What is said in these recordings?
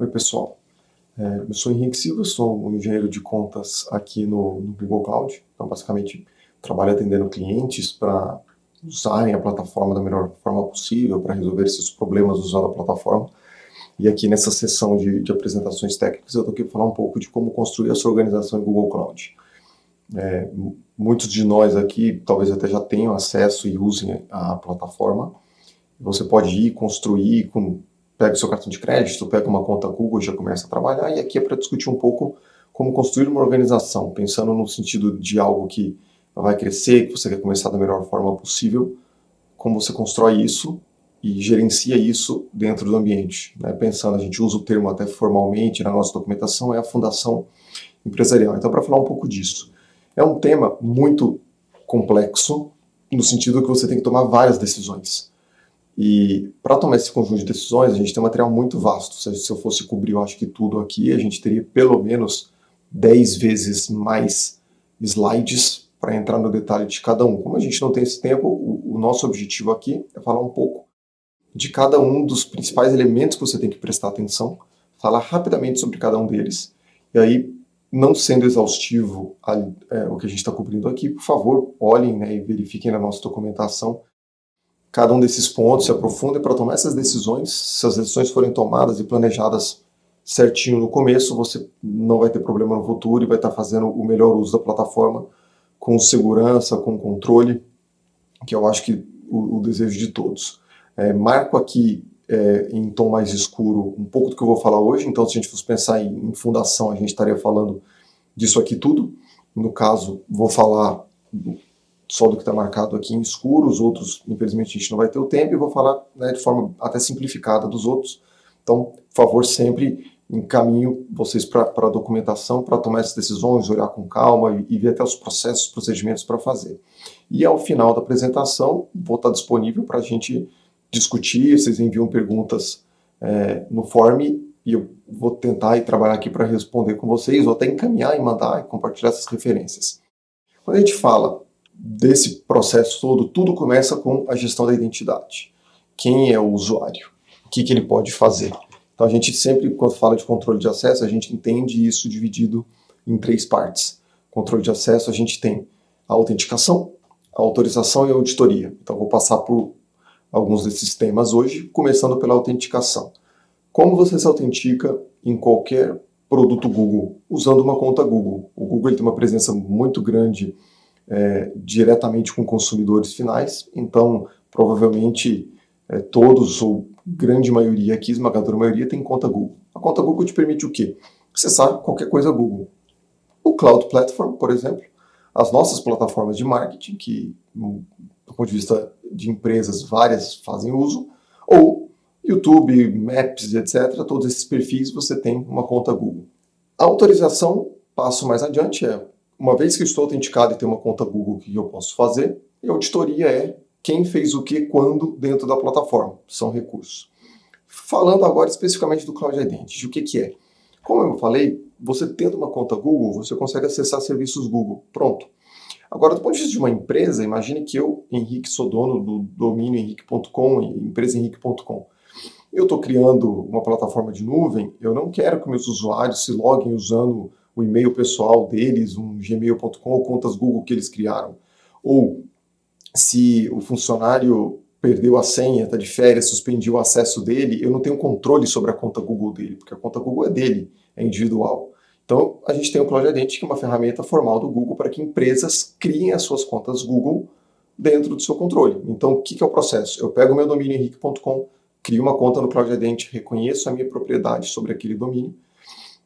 Oi, pessoal. Eu sou Henrique Silva, sou um engenheiro de contas aqui no Google Cloud. Então, basicamente, trabalho atendendo clientes para usarem a plataforma da melhor forma possível, para resolver esses problemas usando a plataforma. E aqui nessa sessão de apresentações técnicas, eu estou aqui para falar um pouco de como construir a sua organização em Google Cloud. Muitos de nós aqui talvez até já tenham acesso e usem a plataforma. Você pode ir construir, pega o seu cartão de crédito, pega uma conta Google e já começa a trabalhar. E aqui é para discutir um pouco como construir uma organização, pensando no sentido de algo que vai crescer, que você quer começar da melhor forma possível, como você constrói isso e gerencia isso dentro do ambiente. Pensando, a gente usa o termo até formalmente na nossa documentação, é a fundação empresarial. Então, para falar um pouco disso, é um tema muito complexo, no sentido que você tem que tomar várias decisões. E para tomar esse conjunto de decisões, a gente tem um material muito vasto. Se eu fosse cobrir, eu acho que tudo aqui, a gente teria pelo menos 10 vezes mais slides para entrar no detalhe de cada um. Como a gente não tem esse tempo, o nosso objetivo aqui é falar um pouco de cada um dos principais elementos que você tem que prestar atenção, falar rapidamente sobre cada um deles, e aí, não sendo exaustivo o que a gente está cobrindo aqui, por favor, olhem e verifiquem na nossa documentação cada um desses pontos, se aprofundem para tomar essas decisões. Se as decisões forem tomadas e planejadas certinho no começo, você não vai ter problema no futuro e vai estar fazendo o melhor uso da plataforma com segurança, com controle, que eu acho que o desejo de todos. Marco aqui em tom mais escuro um pouco do que eu vou falar hoje, então se a gente fosse pensar em fundação, a gente estaria falando disso aqui tudo. No caso, vou falar só do que está marcado aqui em escuro, os outros, infelizmente, a gente não vai ter o tempo, e vou falar de forma até simplificada dos outros. Então, por favor, sempre encaminho vocês para a documentação, para tomar essas decisões, olhar com calma e ver até os processos, procedimentos para fazer. E ao final da apresentação, vou estar disponível para a gente discutir, vocês enviam perguntas no form, e eu vou tentar trabalhar aqui para responder com vocês, ou até encaminhar e mandar e compartilhar essas referências. Quando a gente fala desse processo todo, tudo começa com a gestão da identidade. Quem é o usuário? O que ele pode fazer? Então a gente sempre, quando fala de controle de acesso, a gente entende isso dividido em 3 partes. Controle de acesso, a gente tem a autenticação, a autorização e a auditoria. Então vou passar por alguns desses temas hoje, começando pela autenticação. Como você se autentica em qualquer produto Google? Usando uma conta Google. O Google ele tem uma presença muito grande diretamente com consumidores finais, então provavelmente todos, ou grande maioria aqui, esmagadora maioria, tem conta Google. A conta Google te permite o quê? Acessar qualquer coisa Google. O Cloud Platform, por exemplo, as nossas plataformas de marketing, que do ponto de vista de empresas, várias fazem uso, ou YouTube, Maps, etc., todos esses perfis você tem uma conta Google. A autorização, passo mais adiante, uma vez que eu estou autenticado e tenho uma conta Google, o que eu posso fazer? E a auditoria é quem fez o que, quando, dentro da plataforma. São recursos. Falando agora especificamente do Cloud Identity, o que é? Como eu falei, você tendo uma conta Google, você consegue acessar serviços Google. Pronto. Agora, do ponto de vista de uma empresa, imagine que eu, Henrique, sou dono do domínio henrique.com e empresa henrique.com. Eu estou criando uma plataforma de nuvem, eu não quero que meus usuários se loguem usando o e-mail pessoal deles, um gmail.com ou contas Google que eles criaram. Ou se o funcionário perdeu a senha, está de férias, suspendiu o acesso dele, eu não tenho controle sobre a conta Google dele, porque a conta Google é dele, é individual. Então, a gente tem o Cloud Identity, que é uma ferramenta formal do Google para que empresas criem as suas contas Google dentro do seu controle. Então, o que é o processo? Eu pego o meu domínio henrique.com, crio uma conta no Cloud Identity, reconheço a minha propriedade sobre aquele domínio,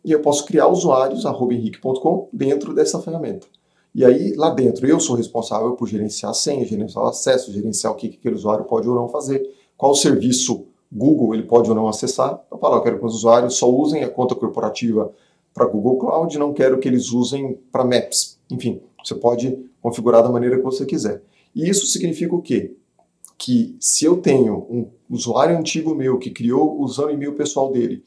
e eu posso criar usuários, @henrique.com, dentro dessa ferramenta. E aí, lá dentro, eu sou responsável por gerenciar a senha, gerenciar o acesso, gerenciar o que aquele usuário pode ou não fazer, qual serviço Google ele pode ou não acessar. Eu falo, eu quero que os usuários só usem a conta corporativa para Google Cloud, não quero que eles usem para Maps. Enfim, você pode configurar da maneira que você quiser. E isso significa o quê? Que se eu tenho um usuário antigo meu que criou usando o e-mail pessoal dele,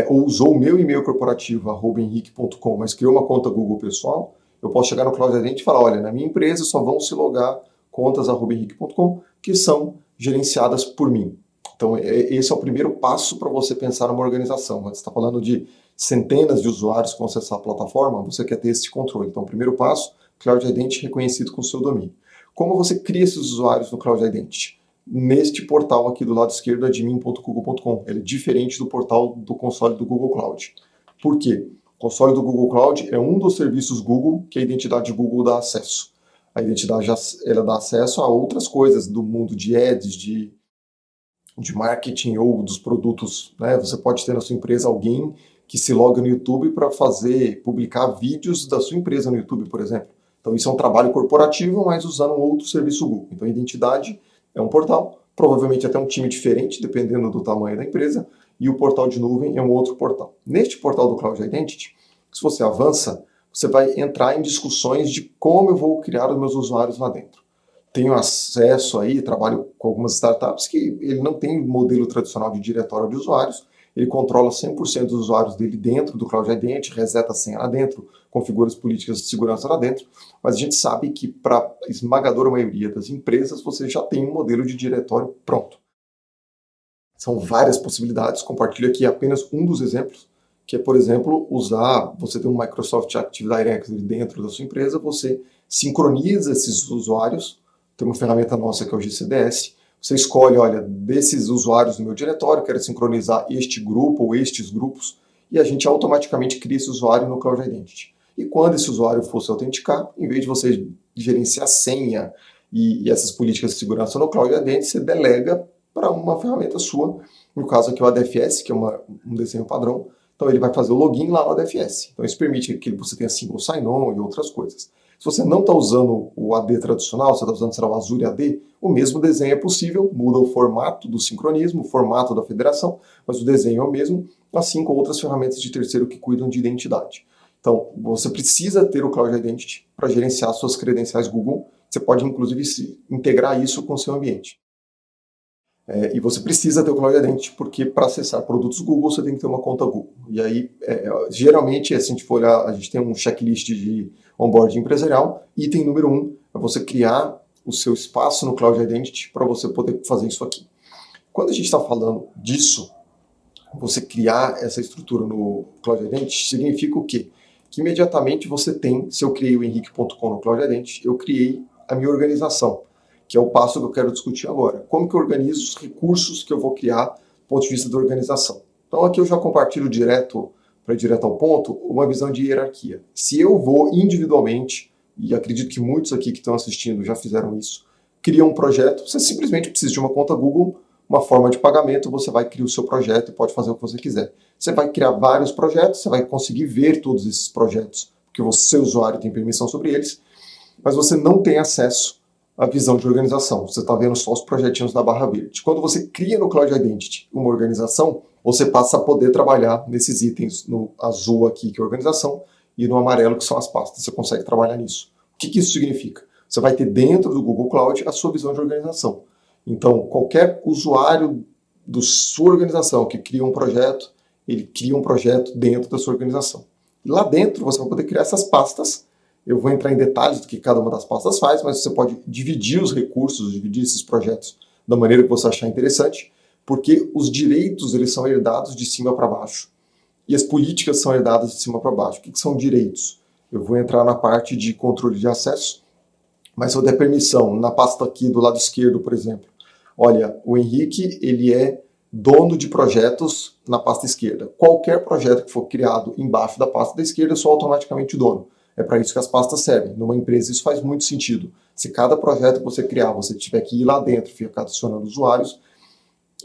ou usou o meu e-mail corporativo, @henrique.com, mas criou uma conta Google pessoal, eu posso chegar no Cloud Identity e falar, olha, na minha empresa só vão se logar contas @henrique.com que são gerenciadas por mim. Então, esse é o primeiro passo para você pensar numa organização. Você está falando de centenas de usuários que vão acessar a plataforma, você quer ter esse controle. Então, o primeiro passo, Cloud Identity reconhecido com o seu domínio. Como você cria esses usuários no Cloud Identity? Neste portal aqui do lado esquerdo, admin.google.com. Ele é diferente do portal do console do Google Cloud. Por quê? O console do Google Cloud é um dos serviços Google que a identidade Google dá acesso. A identidade ela dá acesso a outras coisas do mundo de ads, de marketing ou dos produtos, né? Você pode ter na sua empresa alguém que se loga no YouTube para publicar vídeos da sua empresa no YouTube, por exemplo. Então isso é um trabalho corporativo, mas usando um outro serviço Google. Então a identidade é um portal, provavelmente até um time diferente, dependendo do tamanho da empresa, e o portal de nuvem é um outro portal. Neste portal do Cloud Identity, se você avança, você vai entrar em discussões de como eu vou criar os meus usuários lá dentro. Tenho acesso aí, trabalho com algumas startups que ele não tem modelo tradicional de diretório de usuários, ele controla 100% dos usuários dele dentro do Cloud Identity, reseta a senha lá dentro, configura as políticas de segurança lá dentro, mas a gente sabe que para a esmagadora maioria das empresas você já tem um modelo de diretório pronto. São várias possibilidades, compartilho aqui apenas um dos exemplos, que é, por exemplo, você tem um Microsoft Active Directory dentro da sua empresa, você sincroniza esses usuários. Tem uma ferramenta nossa que é o GCDS. Você escolhe, olha, desses usuários do meu diretório, quero sincronizar este grupo ou estes grupos, e a gente automaticamente cria esse usuário no Cloud Identity. E quando esse usuário for se autenticar, em vez de você gerenciar senha e essas políticas de segurança no Cloud Identity, você delega para uma ferramenta sua, no caso aqui o ADFS, que é um desenho padrão. Então ele vai fazer o login lá no ADFS. Então isso permite que você tenha single sign-on e outras coisas. Se você não está usando o AD tradicional, você está usando, sei lá, o Azure AD, o mesmo desenho é possível, muda o formato do sincronismo, o formato da federação, mas o desenho é o mesmo, assim como outras ferramentas de terceiro que cuidam de identidade. Então, você precisa ter o Cloud Identity para gerenciar suas credenciais Google. Você pode, inclusive, integrar isso com o seu ambiente. E você precisa ter o Cloud Identity, porque para acessar produtos Google, você tem que ter uma conta Google. E aí, geralmente, se a gente for olhar, a gente tem um checklist de onboarding empresarial. Item número 1 é você criar o seu espaço no Cloud Identity para você poder fazer isso aqui. Quando a gente está falando disso, você criar essa estrutura no Cloud Identity, significa o quê? Que imediatamente você tem, se eu criei o henrique.com no Cloud Identity, eu criei a minha organização, que é o passo que eu quero discutir agora. Como que eu organizo os recursos que eu vou criar do ponto de vista da organização? Então aqui eu já compartilho direto ao ponto, uma visão de hierarquia. Se eu vou individualmente, e acredito que muitos aqui que estão assistindo já fizeram isso, criam um projeto, você simplesmente precisa de uma conta Google, uma forma de pagamento, você vai criar o seu projeto e pode fazer o que você quiser. Você vai criar vários projetos, você vai conseguir ver todos esses projetos, porque o seu usuário tem permissão sobre eles, mas você não tem acesso à visão de organização. Você está vendo só os projetinhos da barra verde. Quando você cria no Cloud Identity uma organização, você passa a poder trabalhar nesses itens, no azul aqui, que é a organização, e no amarelo, que são as pastas. Você consegue trabalhar nisso. O que isso significa? Você vai ter dentro do Google Cloud a sua visão de organização. Então, qualquer usuário da sua organização que cria um projeto, ele cria um projeto dentro da sua organização. E lá dentro você vai poder criar essas pastas. Eu vou entrar em detalhes do que cada uma das pastas faz, mas você pode dividir os recursos, dividir esses projetos da maneira que você achar interessante, porque os direitos eles são herdados de cima para baixo e as políticas são herdadas de cima para baixo. O que são direitos? Eu vou entrar na parte de controle de acesso, mas se eu der permissão, na pasta aqui do lado esquerdo, por exemplo, olha, o Henrique ele é dono de projetos na pasta esquerda. Qualquer projeto que for criado embaixo da pasta da esquerda, eu sou automaticamente dono. É para isso que as pastas servem. Numa empresa isso faz muito sentido. Se cada projeto que você criar, você tiver que ir lá dentro, ficar adicionando usuários,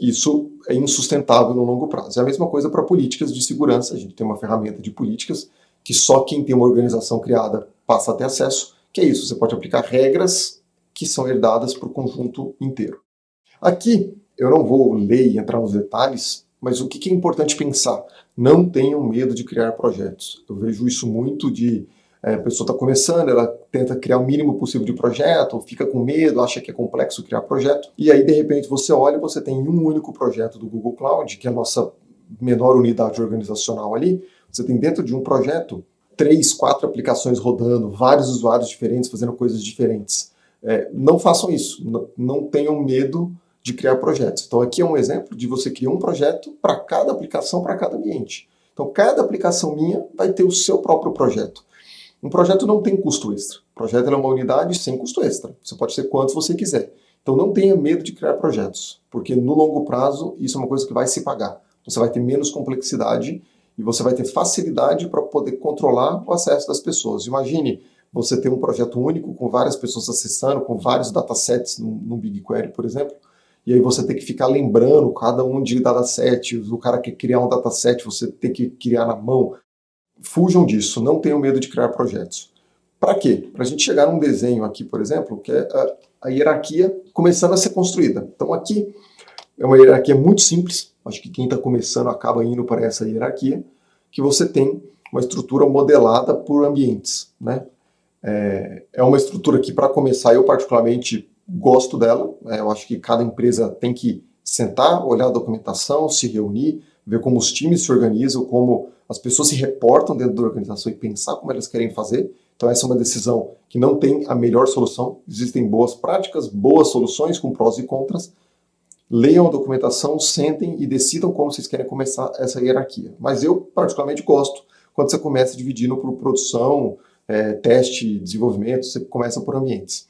isso é insustentável no longo prazo. É a mesma coisa para políticas de segurança. A gente tem uma ferramenta de políticas que só quem tem uma organização criada passa a ter acesso, que é isso. Você pode aplicar regras que são herdadas para o conjunto inteiro. Aqui, eu não vou ler e entrar nos detalhes, mas o que é importante pensar? Não tenham medo de criar projetos. Eu vejo isso muito a pessoa está começando, ela tenta criar o mínimo possível de projeto, fica com medo, acha que é complexo criar projeto, e aí de repente você olha e você tem um único projeto do Google Cloud, que é a nossa menor unidade organizacional ali, você tem dentro de um projeto 3, 4 aplicações rodando, vários usuários diferentes fazendo coisas diferentes. Não façam isso, não tenham medo de criar projetos. Então aqui é um exemplo de você criar um projeto para cada aplicação, para cada ambiente. Então cada aplicação minha vai ter o seu próprio projeto. Um projeto não tem custo extra. O projeto é uma unidade sem custo extra. Você pode ser quantos você quiser. Então não tenha medo de criar projetos, porque no longo prazo isso é uma coisa que vai se pagar. Você vai ter menos complexidade e você vai ter facilidade para poder controlar o acesso das pessoas. Imagine você ter um projeto único com várias pessoas acessando, com vários datasets no BigQuery, por exemplo, e aí você tem que ficar lembrando cada um de datasets, o cara quer criar um dataset, você tem que criar na mão. Fujam disso, não tenham medo de criar projetos. Para quê? Para a gente chegar num desenho aqui, por exemplo, que é a hierarquia começando a ser construída. Então aqui é uma hierarquia muito simples, acho que quem está começando acaba indo para essa hierarquia, que você tem uma estrutura modelada por ambientes, né? É uma estrutura que, para começar, eu particularmente gosto dela. Eu acho que cada empresa tem que sentar, olhar a documentação, se reunir, ver como os times se organizam, como as pessoas se reportam dentro da organização e pensar como elas querem fazer. Então essa é uma decisão que não tem a melhor solução. Existem boas práticas, boas soluções com prós e contras. Leiam a documentação, sentem e decidam como vocês querem começar essa hierarquia. Mas eu particularmente gosto quando você começa dividindo por produção, teste, desenvolvimento, você começa por ambientes.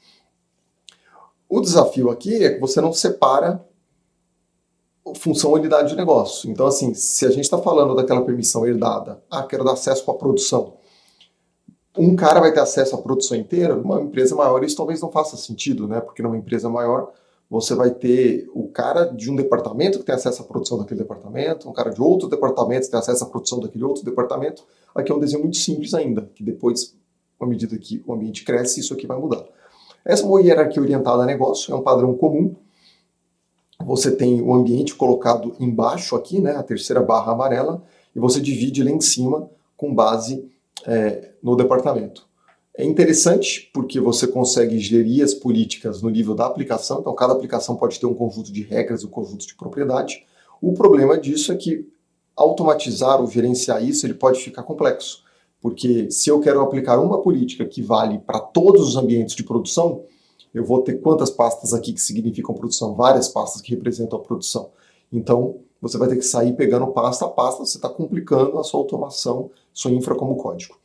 O desafio aqui é que você não separa função e unidade de negócio. Então, assim, se a gente está falando daquela permissão herdada, quero dar acesso para a produção, um cara vai ter acesso à produção inteira, numa empresa maior isso talvez não faça sentido, né? Porque numa empresa maior você vai ter o cara de um departamento que tem acesso à produção daquele departamento, um cara de outro departamento que tem acesso à produção daquele outro departamento. Aqui é um desenho muito simples ainda, que depois, à medida que o ambiente cresce, isso aqui vai mudar. Essa é uma hierarquia orientada a negócio, é um padrão comum. Você tem o ambiente colocado embaixo aqui, né, a terceira barra amarela, e você divide lá em cima com base no departamento. É interessante porque você consegue gerir as políticas no nível da aplicação, então cada aplicação pode ter um conjunto de regras, um conjunto de propriedade. O problema disso é que automatizar ou gerenciar isso ele pode ficar complexo, porque se eu quero aplicar uma política que vale para todos os ambientes de produção, eu vou ter quantas pastas aqui que significam produção? Várias pastas que representam a produção. Então, você vai ter que sair pegando pasta a pasta, você está complicando a sua automação, sua infra como código.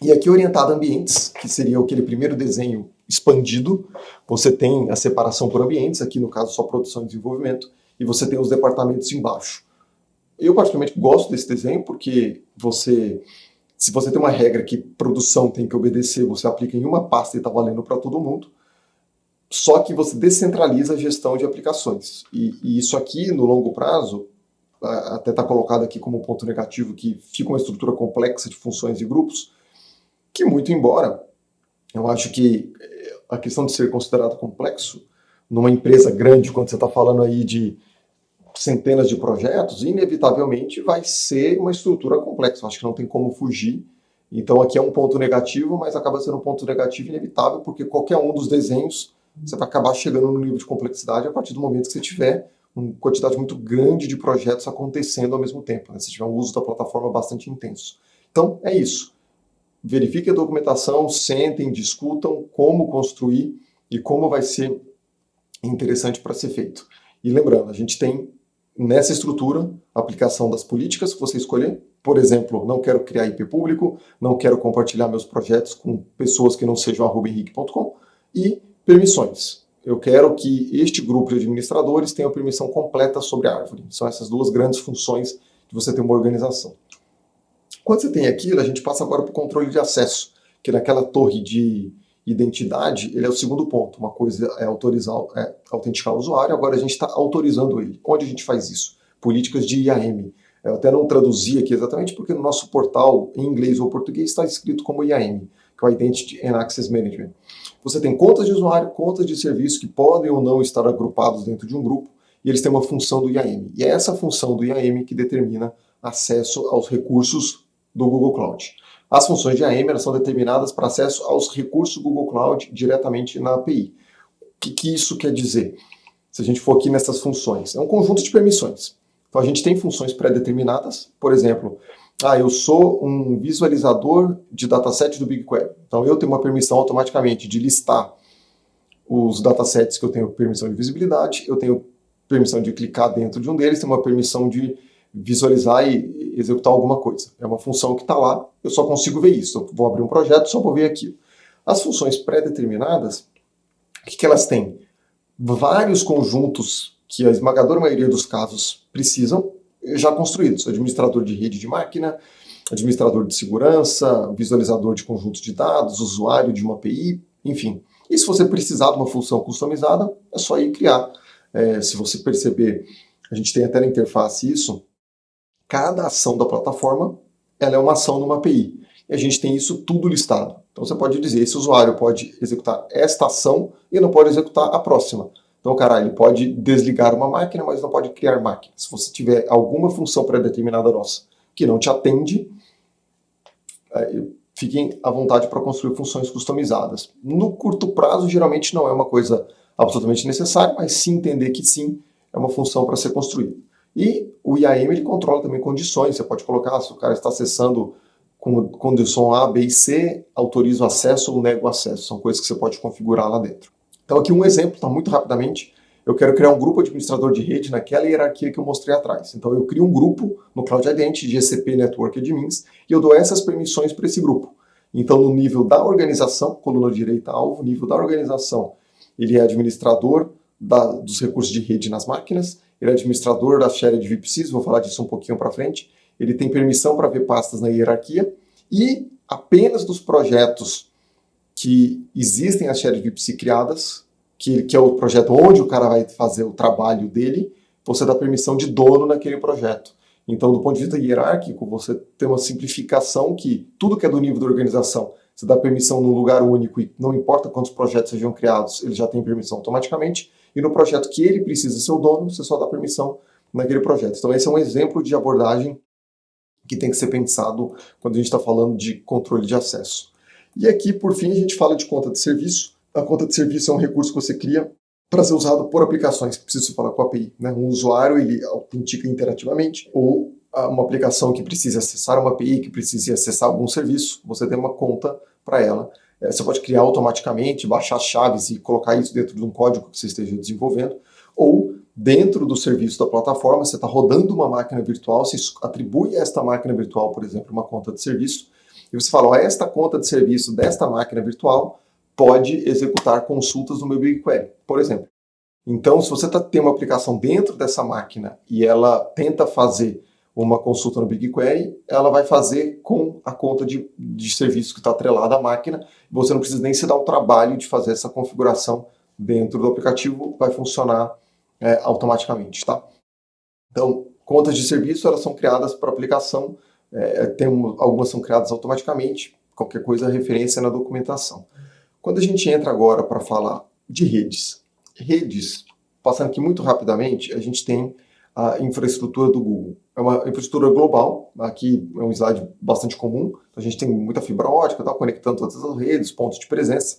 E aqui orientado a ambientes, que seria aquele primeiro desenho expandido, você tem a separação por ambientes, aqui no caso só produção e desenvolvimento, e você tem os departamentos embaixo. Eu particularmente gosto desse desenho porque se você tem uma regra que produção tem que obedecer, você aplica em uma pasta e está valendo para todo mundo, só que você descentraliza a gestão de aplicações. E isso aqui, no longo prazo, até está colocado aqui como ponto negativo, que fica uma estrutura complexa de funções e grupos, que muito embora, eu acho que a questão de ser considerado complexo, numa empresa grande, quando você está falando aí de centenas de projetos, inevitavelmente vai ser uma estrutura complexa. Eu acho que não tem como fugir. Então aqui é um ponto negativo, mas acaba sendo um ponto negativo inevitável, porque qualquer um dos desenhos você vai acabar chegando no nível de complexidade a partir do momento que você tiver uma quantidade muito grande de projetos acontecendo ao mesmo tempo, né? Se tiver um uso da plataforma bastante intenso. Então é isso. Verifiquem a documentação, sentem, discutam como construir e como vai ser interessante para ser feito. E lembrando, a gente tem nessa estrutura a aplicação das políticas que você escolher. Por exemplo, não quero criar IP público, não quero compartilhar meus projetos com pessoas que não sejam @henrique.com e permissões. Eu quero que este grupo de administradores tenha permissão completa sobre a árvore. São essas duas grandes funções de você ter uma organização. Quando você tem aquilo, a gente passa agora para o controle de acesso, que naquela torre de identidade, ele é o segundo ponto. Uma coisa é autenticar o usuário, agora a gente está autorizando ele. Onde a gente faz isso? Políticas de IAM. Eu até não traduzi aqui exatamente porque no nosso portal, em inglês ou português, está escrito como IAM, que é o Identity and Access Management. Você tem contas de usuário, contas de serviço que podem ou não estar agrupados dentro de um grupo, e eles têm uma função do IAM. E é essa função do IAM que determina acesso aos recursos do Google Cloud. As funções de IAM elas são determinadas para acesso aos recursos do Google Cloud diretamente na API. O que isso quer dizer? Se a gente for aqui nessas funções, é um conjunto de permissões. Então a gente tem funções pré-determinadas, por exemplo, eu sou um visualizador de dataset do BigQuery. Então eu tenho uma permissão automaticamente de listar os datasets que eu tenho permissão de visibilidade, eu tenho permissão de clicar dentro de um deles, tem uma permissão de visualizar e executar alguma coisa. É uma função que está lá, eu só consigo ver isso. Eu vou abrir um projeto, só vou ver aquilo. As funções pré-determinadas, o que elas têm? Vários conjuntos que a esmagadora maioria dos casos precisam, já construídos. Administrador de rede de máquina, administrador de segurança, visualizador de conjuntos de dados, usuário de uma API, enfim. E se você precisar de uma função customizada, é só ir criar. Se você perceber, a gente tem até na interface isso, cada ação da plataforma ela é uma ação numa API. E a gente tem isso tudo listado. Então você pode dizer, esse usuário pode executar esta ação e não pode executar a próxima. Então, cara, ele pode desligar uma máquina, mas não pode criar máquina. Se você tiver alguma função pré-determinada nossa que não te atende, fiquem à vontade para construir funções customizadas. No curto prazo, geralmente não é uma coisa absolutamente necessária, mas sim entender que sim, é uma função para ser construída. E o IAM ele controla também condições. Você pode colocar, se o cara está acessando com condição A, B e C, autoriza o acesso ou nego o acesso. São coisas que você pode configurar lá dentro. Então aqui um exemplo, tá muito rapidamente. Eu quero criar um grupo administrador de rede naquela hierarquia que eu mostrei atrás. Então eu crio um grupo no Cloud Identity, GCP Network Admins, e eu dou essas permissões para esse grupo. Então no nível da organização, coluna direita alvo, nível da organização, ele é administrador dos recursos de rede nas máquinas, ele é administrador da shared VPCs, vou falar disso um pouquinho para frente, ele tem permissão para ver pastas na hierarquia, e apenas dos projetos que existem as shared VPC criadas, que é o projeto onde o cara vai fazer o trabalho dele, você dá permissão de dono naquele projeto. Então, do ponto de vista hierárquico, você tem uma simplificação que tudo que é do nível da organização, você dá permissão num lugar único e não importa quantos projetos sejam criados, ele já tem permissão automaticamente. E no projeto que ele precisa ser o dono, você só dá permissão naquele projeto. Então, esse é um exemplo de abordagem que tem que ser pensado quando a gente está falando de controle de acesso. E aqui, por fim, a gente fala de conta de serviço. A conta de serviço é um recurso que você cria para ser usado por aplicações que precisam falar com a API. Né? Um usuário, ele autentica interativamente, ou uma aplicação que precise acessar uma API, que precise acessar algum serviço, você tem uma conta para ela. Você pode criar automaticamente, baixar as chaves e colocar isso dentro de um código que você esteja desenvolvendo, ou dentro do serviço da plataforma, você está rodando uma máquina virtual, você atribui a esta máquina virtual, por exemplo, uma conta de serviço, e você fala, esta conta de serviço desta máquina virtual pode executar consultas no meu BigQuery, por exemplo. Então, se você tem uma aplicação dentro dessa máquina e ela tenta fazer uma consulta no BigQuery, ela vai fazer com a conta de serviço que está atrelada à máquina, você não precisa nem se dar o trabalho de fazer essa configuração dentro do aplicativo, vai funcionar automaticamente, tá? Então, contas de serviço, elas são criadas para aplicação, algumas são criadas automaticamente, qualquer coisa, referência na documentação. Quando a gente entra agora para falar de redes, passando aqui muito rapidamente, a gente tem a infraestrutura do Google. É uma infraestrutura global, aqui é um slide bastante comum, a gente tem muita fibra ótica, conectando todas as redes, pontos de presença.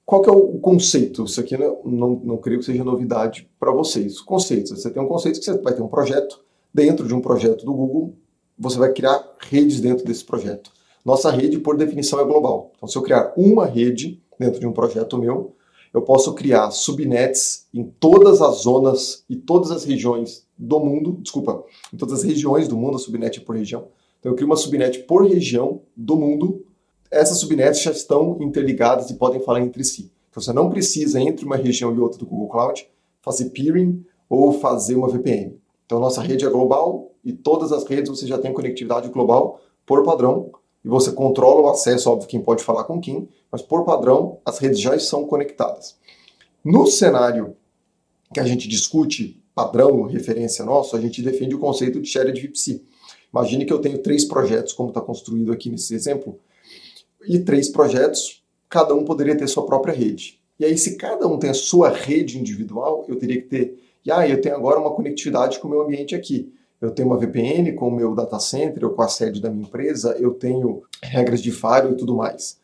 Qual que é o conceito? Isso aqui não creio que seja novidade para vocês. Conceitos, você tem um conceito que você vai ter um projeto, dentro de um projeto do Google, você vai criar redes dentro desse projeto. Nossa rede, por definição, é global. Então, se eu criar uma rede dentro de um projeto meu, eu posso criar subnets em todas as zonas e todas as regiões do mundo, em todas as regiões do mundo, a subnet é por região. Então, eu crio uma subnet por região do mundo. Essas subnets já estão interligadas e podem falar entre si. Então, você não precisa, entre uma região e outra do Google Cloud, fazer peering ou fazer uma VPN. Então, nossa rede é global e todas as redes você já tem conectividade global por padrão. E você controla o acesso, óbvio, quem pode falar com quem, mas por padrão as redes já são conectadas. No cenário que a gente discute padrão, referência nosso, a gente defende o conceito de shared VPC. Imagine que eu tenho 3 projetos, como está construído aqui nesse exemplo, e 3 projetos, cada um poderia ter sua própria rede. E aí, se cada um tem a sua rede individual, eu teria que ter, eu tenho agora uma conectividade com o meu ambiente aqui. Eu tenho uma VPN com o meu data center ou com a sede da minha empresa, eu tenho regras de firewall e tudo mais.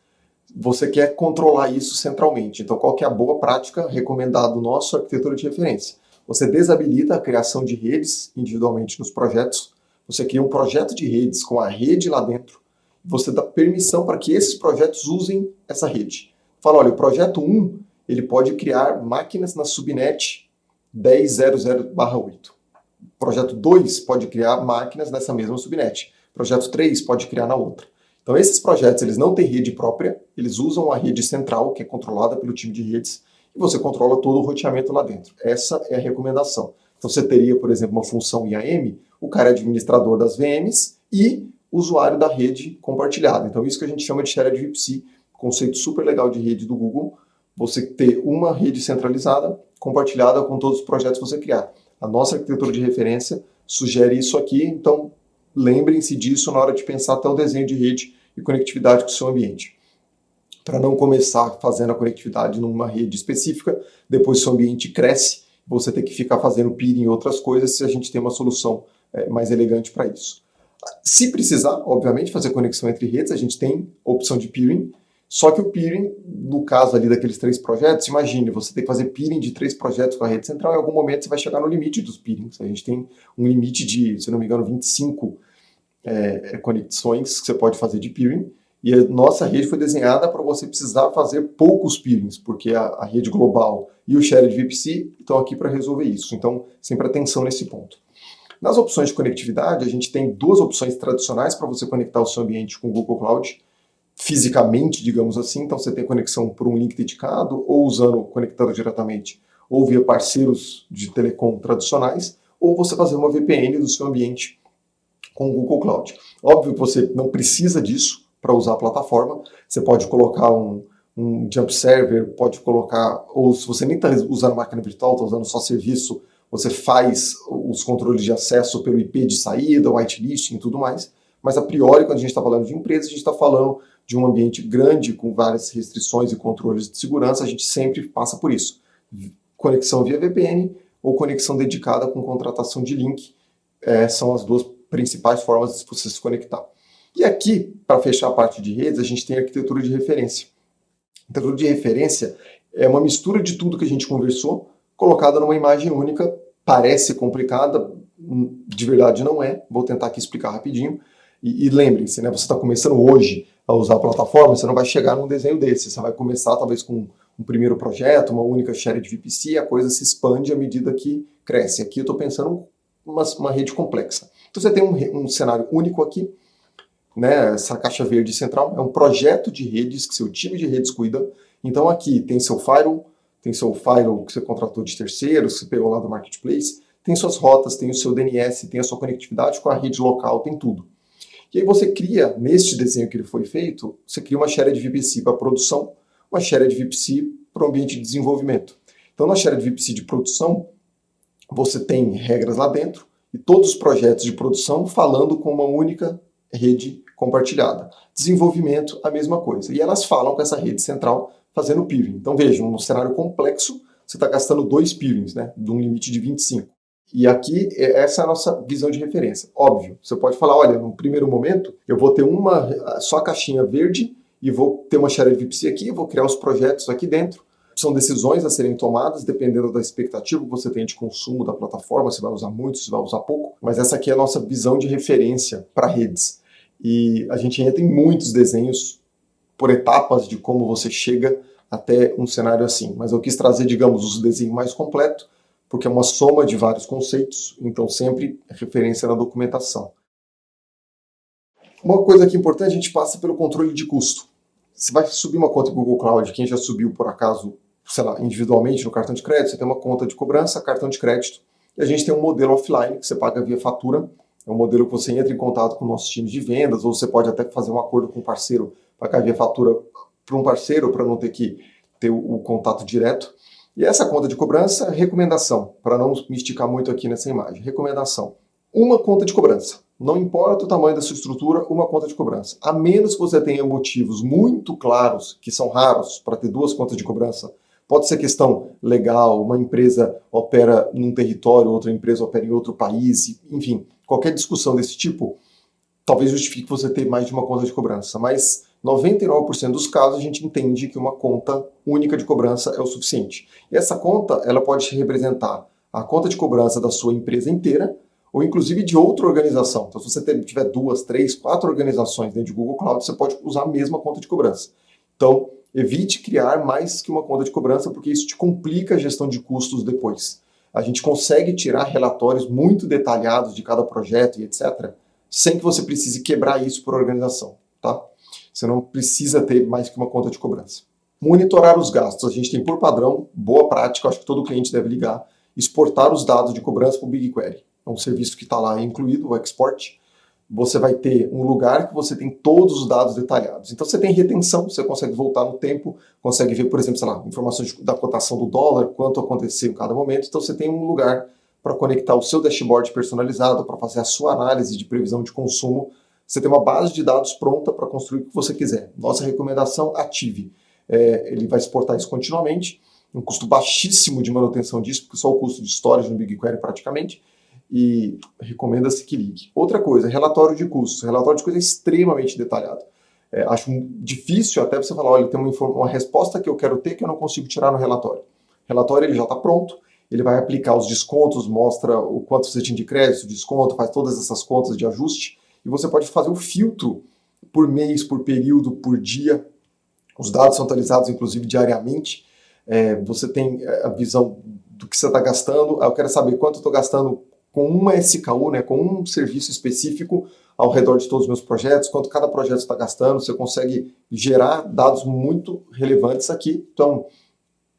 Você quer controlar isso centralmente. Então, qual que é a boa prática recomendado nosso arquitetura de referência? Você desabilita a criação de redes individualmente nos projetos, você cria um projeto de redes com a rede lá dentro, você dá permissão para que esses projetos usem essa rede. Fala, olha, o projeto 1, ele pode criar máquinas na subnet 10.0.0/8. Projeto 2 pode criar máquinas nessa mesma subnet. Projeto 3 pode criar na outra. Então esses projetos eles não têm rede própria, eles usam a rede central, que é controlada pelo time de redes, e você controla todo o roteamento lá dentro. Essa é a recomendação. Então você teria, por exemplo, uma função IAM, o cara é administrador das VMs e usuário da rede compartilhada. Então isso que a gente chama de Shared VPC, conceito super legal de rede do Google, você ter uma rede centralizada, compartilhada com todos os projetos que você criar. A nossa arquitetura de referência sugere isso aqui, então lembrem-se disso na hora de pensar até o desenho de rede e conectividade com o seu ambiente. Para não começar fazendo a conectividade numa rede específica, depois seu ambiente cresce, você tem que ficar fazendo peering em outras coisas se a gente tem uma solução mais elegante para isso. Se precisar, obviamente, fazer conexão entre redes, a gente tem a opção de peering, só que o peering, no caso ali daqueles 3 projetos, imagine, você tem que fazer peering de 3 projetos com a rede central, em algum momento você vai chegar no limite dos peerings. A gente tem um limite de, se não me engano, 25 conexões que você pode fazer de peering, e a nossa rede foi desenhada para você precisar fazer poucos peerings, porque a rede global e o Shared VPC estão aqui para resolver isso. Então, sempre atenção nesse ponto. Nas opções de conectividade, a gente tem 2 opções tradicionais para você conectar o seu ambiente com o Google Cloud, fisicamente, digamos assim. Então, você tem conexão por um link dedicado, ou usando conectando diretamente, ou via parceiros de telecom tradicionais, ou você fazer uma VPN do seu ambiente com o Google Cloud. Óbvio que você não precisa disso para usar a plataforma. Você pode colocar um jump server, pode colocar, ou se você nem está usando máquina virtual, está usando só serviço, você faz os controles de acesso pelo IP de saída, whitelisting e tudo mais. Mas a priori, quando a gente está falando de empresa, a gente está falando de um ambiente grande com várias restrições e controles de segurança, a gente sempre passa por isso. Conexão via VPN ou conexão dedicada com contratação de link são as 2 principais formas de você se conectar. E aqui, para fechar a parte de redes, a gente tem a arquitetura de referência. A arquitetura de referência é uma mistura de tudo que a gente conversou, colocada numa imagem única. Parece complicada, de verdade não é. Vou tentar aqui explicar rapidinho. E lembrem-se, né, você está começando hoje a usar a plataforma, você não vai chegar num desenho desse. Você vai começar talvez com um primeiro projeto, uma única Shared VPC, e a coisa se expande à medida que cresce. Aqui eu estou pensando uma rede complexa. Então você tem um cenário único aqui, né? Essa caixa verde central é um projeto de redes que seu time de redes cuida. Então aqui tem seu firewall que você contratou de terceiros, que você pegou lá do marketplace, tem suas rotas, tem o seu DNS, tem a sua conectividade com a rede local, tem tudo. E aí você cria, neste desenho que ele foi feito, você cria uma Shared VPC para produção, uma Shared VPC para o ambiente de desenvolvimento. Então na Shared VPC de produção, você tem regras lá dentro, e todos os projetos de produção falando com uma única rede compartilhada. Desenvolvimento, a mesma coisa. E elas falam com essa rede central fazendo peering. Então vejam, num cenário complexo, você está gastando 2 peerings, né, de um limite de 25. E aqui, essa é a nossa visão de referência. Óbvio, você pode falar, olha, no primeiro momento, eu vou ter só a caixinha verde e vou ter uma Shared VPC aqui, vou criar os projetos aqui dentro. São decisões a serem tomadas dependendo da expectativa que você tem de consumo da plataforma, se vai usar muito, se vai usar pouco, mas essa aqui é a nossa visão de referência para redes. E a gente entra em muitos desenhos por etapas de como você chega até um cenário assim. Mas eu quis trazer, digamos, o desenho mais completo, porque é uma soma de vários conceitos, então sempre referência na documentação. Uma coisa aqui importante, a gente passa pelo controle de custo. Você vai subir uma conta do Google Cloud, quem já subiu por acaso, sei lá, individualmente no cartão de crédito, você tem uma conta de cobrança, cartão de crédito, e a gente tem um modelo offline que você paga via fatura. É um modelo que você entra em contato com o nosso time de vendas, ou você pode até fazer um acordo com um parceiro, pagar via fatura para um parceiro, para não ter que ter o contato direto. E essa conta de cobrança, recomendação, para não me esticar muito aqui nessa imagem, recomendação, uma conta de cobrança. Não importa o tamanho da sua estrutura, uma conta de cobrança. A menos que você tenha motivos muito claros, que são raros, para ter 2 contas de cobrança. Pode ser questão legal, uma empresa opera num território, outra empresa opera em outro país, enfim, qualquer discussão desse tipo, talvez justifique você ter mais de uma conta de cobrança, mas 99% dos casos a gente entende que uma conta única de cobrança é o suficiente. E essa conta, ela pode representar a conta de cobrança da sua empresa inteira, ou inclusive de outra organização. Então, se você tiver 2, 3, 4 organizações dentro de Google Cloud, você pode usar a mesma conta de cobrança. Então, evite criar mais que uma conta de cobrança, porque isso te complica a gestão de custos depois. A gente consegue tirar relatórios muito detalhados de cada projeto e etc., sem que você precise quebrar isso por organização, tá? Você não precisa ter mais que uma conta de cobrança. Monitorar os gastos. A gente tem por padrão, boa prática, acho que todo cliente deve ligar, exportar os dados de cobrança para o BigQuery. É um serviço que está lá incluído, o export. Você vai ter um lugar que você tem todos os dados detalhados. Então você tem retenção, você consegue voltar no tempo, consegue ver, por exemplo, sei lá, informações da cotação do dólar, quanto aconteceu em cada momento. Então você tem um lugar para conectar o seu dashboard personalizado, para fazer a sua análise de previsão de consumo. Você tem uma base de dados pronta para construir o que você quiser. Nossa recomendação, ative. Ele vai exportar isso continuamente, um custo baixíssimo de manutenção disso, porque só o custo de storage no BigQuery praticamente, e recomenda-se que ligue. Outra coisa, relatório de custos. Relatório de custos é extremamente detalhado. Acho difícil até você falar, olha, tem uma resposta que eu quero ter que eu não consigo tirar no relatório. O relatório ele já está pronto, ele vai aplicar os descontos, mostra o quanto você tinha de crédito, desconto, faz todas essas contas de ajuste, e você pode fazer o filtro por mês, por período, por dia. Os dados são atualizados, inclusive, diariamente. Você tem a visão do que você está gastando. Eu quero saber quanto eu estou gastando com uma SKU, né, com um serviço específico ao redor de todos os meus projetos, quanto cada projeto está gastando. Você consegue gerar dados muito relevantes aqui. Então,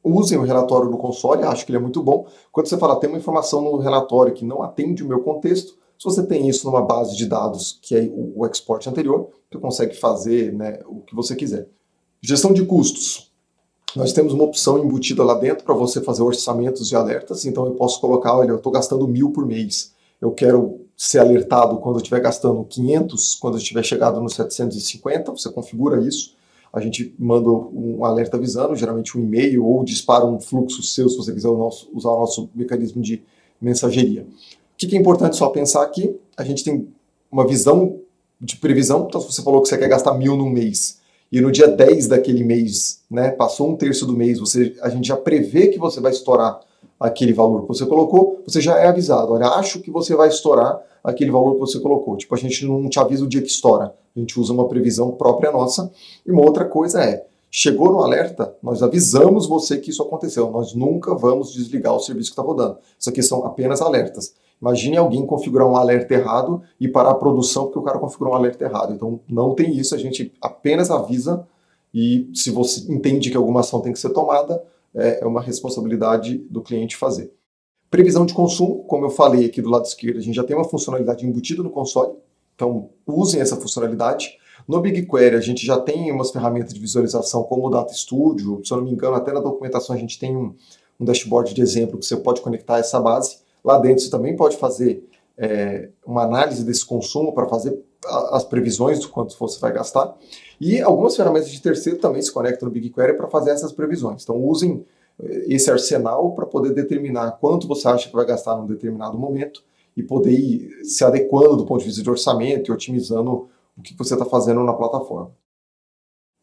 usem o relatório no console, acho que ele é muito bom. Quando você fala, tem uma informação no relatório que não atende o meu contexto, se você tem isso numa base de dados, que é o export anterior, você consegue fazer, né, o que você quiser. Gestão de custos. Nós temos uma opção embutida lá dentro para você fazer orçamentos e alertas. Então eu posso colocar, olha, eu estou gastando 1.000 por mês. Eu quero ser alertado quando eu estiver gastando 500, quando eu estiver chegado nos 750. Você configura isso. A gente manda um alerta avisando, geralmente um e-mail, ou dispara um fluxo seu, se você quiser usar o nosso mecanismo de mensageria. O que é importante só pensar aqui? A gente tem uma visão de previsão. Então se você falou que você quer gastar 1.000 num mês, e no dia 10 daquele mês, né, passou um terço do mês, a gente já prevê que você vai estourar aquele valor que você colocou, você já é avisado. Olha, acho que você vai estourar aquele valor que você colocou. Tipo, a gente não te avisa o dia que estoura. A gente usa uma previsão própria nossa. E uma outra coisa chegou no alerta, nós avisamos você que isso aconteceu. Nós nunca vamos desligar o serviço que está rodando. Isso aqui são apenas alertas. Imagine alguém configurar um alerta errado e parar a produção porque o cara configurou um alerta errado. Então não tem isso, a gente apenas avisa, e se você entende que alguma ação tem que ser tomada, é uma responsabilidade do cliente fazer. Previsão de consumo, como eu falei aqui do lado esquerdo, a gente já tem uma funcionalidade embutida no console, então usem essa funcionalidade. No BigQuery a gente já tem umas ferramentas de visualização como o Data Studio, se eu não me engano até na documentação a gente tem um dashboard de exemplo que você pode conectar a essa base. Lá dentro você também pode fazer uma análise desse consumo para fazer as previsões do quanto você vai gastar. E algumas ferramentas de terceiro também se conectam no BigQuery para fazer essas previsões. Então usem esse arsenal para poder determinar quanto você acha que vai gastar num determinado momento e poder ir se adequando do ponto de vista de orçamento e otimizando o que você está fazendo na plataforma.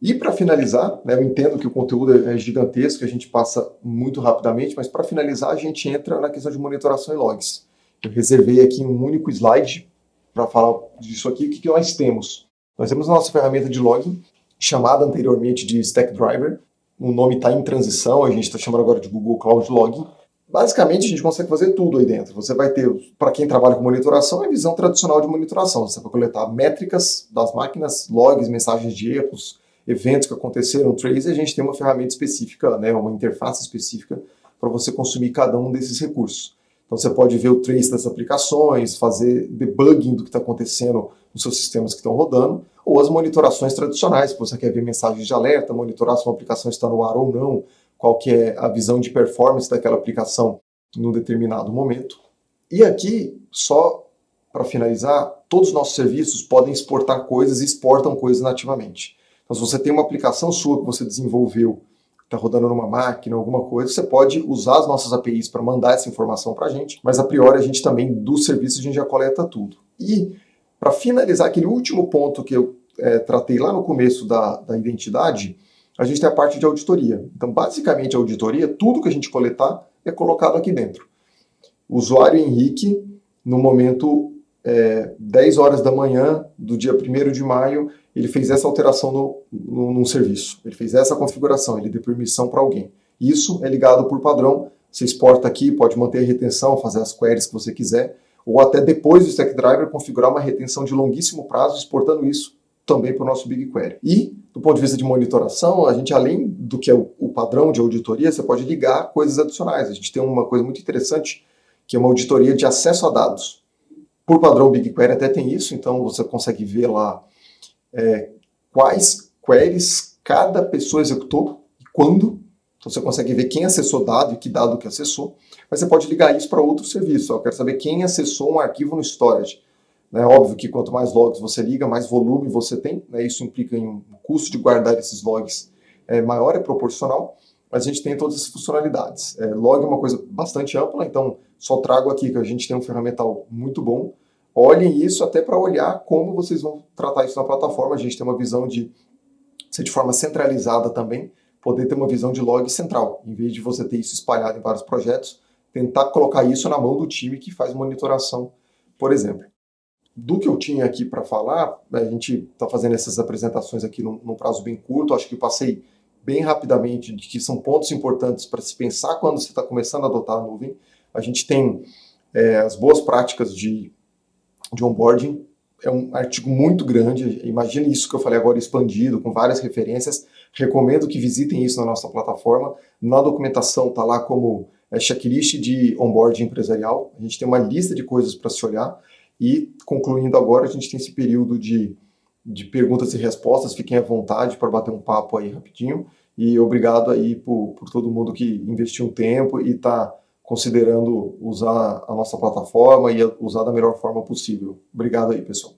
E para finalizar, né, eu entendo que o conteúdo é gigantesco, a gente passa muito rapidamente, mas para finalizar a gente entra na questão de monitoração e logs. Eu reservei aqui um único slide para falar disso aqui. O que nós temos? Nós temos a nossa ferramenta de login, chamada anteriormente de Stackdriver. O nome está em transição, a gente está chamando agora de Google Cloud Login. Basicamente, a gente consegue fazer tudo aí dentro. Você vai ter, para quem trabalha com monitoração, a visão tradicional de monitoração. Você vai coletar métricas das máquinas, logs, mensagens de erros, eventos que aconteceram, trace, e a gente tem uma ferramenta específica, né, uma interface específica para você consumir cada um desses recursos. Então você pode ver o trace das aplicações, fazer debugging do que está acontecendo nos seus sistemas que estão rodando, ou as monitorações tradicionais, que você quer ver mensagens de alerta, monitorar se uma aplicação está no ar ou não, qual que é a visão de performance daquela aplicação num determinado momento. E aqui, só para finalizar, todos os nossos serviços podem exportar coisas e exportam coisas nativamente. Então, se você tem uma aplicação sua que você desenvolveu, está rodando numa máquina, alguma coisa, você pode usar as nossas APIs para mandar essa informação para a gente, mas a priori a gente também, do serviço, a gente já coleta tudo. E, para finalizar, aquele último ponto que eu tratei lá no começo da identidade, a gente tem a parte de auditoria. Então, basicamente, a auditoria, tudo que a gente coletar é colocado aqui dentro. O usuário Henrique, no momento, 10 horas da manhã do dia 1º de maio, ele fez essa alteração num serviço, ele fez essa configuração, ele deu permissão para alguém. Isso é ligado por padrão, você exporta aqui, pode manter a retenção, fazer as queries que você quiser, ou até depois do Stackdriver configurar uma retenção de longuíssimo prazo, exportando isso também para o nosso BigQuery. E, do ponto de vista de monitoração, a gente, além do que é o padrão de auditoria, você pode ligar coisas adicionais. A gente tem uma coisa muito interessante, que é uma auditoria de acesso a dados. Por padrão, o BigQuery até tem isso, então você consegue ver lá quais queries cada pessoa executou e quando. Então você consegue ver quem acessou dado e que dado que acessou. Mas você pode ligar isso para outro serviço. Eu quero saber quem acessou um arquivo no storage. É óbvio que quanto mais logs você liga, mais volume você tem. Isso implica em um custo de guardar esses logs maior, é proporcional. Mas a gente tem todas essas funcionalidades. Log é uma coisa bastante ampla, então só trago aqui que a gente tem um ferramental muito bom. Olhem isso até para olhar como vocês vão tratar isso na plataforma. A gente tem uma visão de ser de forma centralizada também, poder ter uma visão de log central. Em vez de você ter isso espalhado em vários projetos, tentar colocar isso na mão do time que faz monitoração, por exemplo. Do que eu tinha aqui para falar, a gente está fazendo essas apresentações aqui num prazo bem curto, acho que eu passei bem rapidamente de que são pontos importantes para se pensar quando você está começando a adotar a nuvem. A gente tem as boas práticas de onboarding, é um artigo muito grande, imagine isso que eu falei agora expandido, com várias referências, recomendo que visitem isso na nossa plataforma, na documentação está lá como checklist de onboarding empresarial, a gente tem uma lista de coisas para se olhar, e concluindo agora, a gente tem esse período de perguntas e respostas, fiquem à vontade para bater um papo aí rapidinho, e obrigado aí por todo mundo que investiu um tempo e está considerando usar a nossa plataforma e usar da melhor forma possível. Obrigado aí, pessoal.